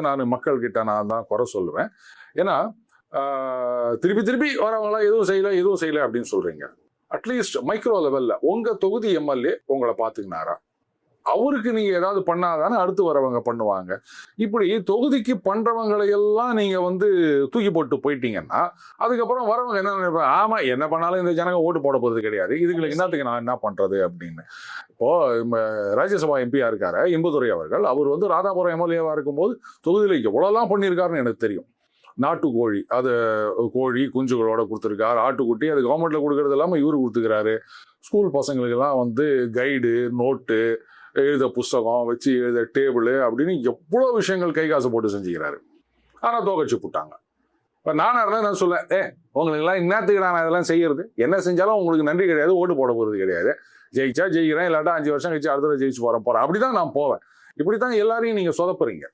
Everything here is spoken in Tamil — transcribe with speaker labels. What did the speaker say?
Speaker 1: நான் மக்கள் கிட்ட நான் தான் குறை சொல்லுவேன். ஏன்னா திருப்பி திருப்பி வரவங்களாம் எதுவும் செய்யல அப்படின்னு சொல்றீங்க. அட்லீஸ்ட் மைக்ரோ லெவல்ல உங்க தொகுதி எம்எல்ஏ உங்களை பாத்துக்கினாரா? அவருக்கு நீங்க ஏதாவது பண்ணாதானே அடுத்து வரவங்க பண்ணுவாங்க. இப்படி தொகுதிக்கு பண்றவங்களை எல்லாம் நீங்க தூக்கி போட்டு போயிட்டீங்கன்னா அதுக்கப்புறம் வரவங்க என்ன நினைப்பாங்க, ஆமா என்ன பண்ணாலும் இந்த ஜனங்க ஓட்டு போட போறது கிடையாது, இதுங்களுக்கு என்னத்துக்கு நான் என்ன பண்றது அப்படின்னு. இப்போ ராஜ்யசபா எம்பியா இருக்காரு இன்பதுரை அவர்கள், அவர் ராதாபுரம் எம்எல்ஏவா இருக்கும்போது தொகுதியில எவ்வளவுலாம் பண்ணியிருக்காருன்னு எனக்கு தெரியும். நாட்டுக்கோழி, அது கோழி குஞ்சுகளோட கொடுத்துருக்காரு, ஆட்டுக்குட்டி அது கவர்மெண்ட்ல கொடுக்கறது இல்லாமல் இவரு கொடுத்துக்கிறாரு. ஸ்கூல் பசங்களுக்கெல்லாம் கைடு, நோட்டு, எழுத புஸ்தகம் வச்சு எழுத டேபிள் அப்படின்னு எவ்வளோ விஷயங்கள் கை காசு போட்டு செஞ்சுக்கிறாரு. ஆனால் தோக்கடிச்சு போட்டாங்க. இப்போ நானாக இருந்தால் நான் சொல்லேன், உங்களுக்கெல்லாம் இன்னத்துக்கு நான் இதெல்லாம் செய்யறது, என்ன செஞ்சாலும் உங்களுக்கு நன்றி கிடையாது, ஓட்டு போட போகிறது கிடையாது, ஜெயிச்சா ஜெயிக்கிறேன், இல்லாட்டா 5 வருஷம் கழிச்சு அடுத்த ஜெயிச்சு போகிறேன் அப்படி தான் நான் போவேன். இப்படி தான் எல்லாரையும் நீங்கள் சொதப்புறீங்க.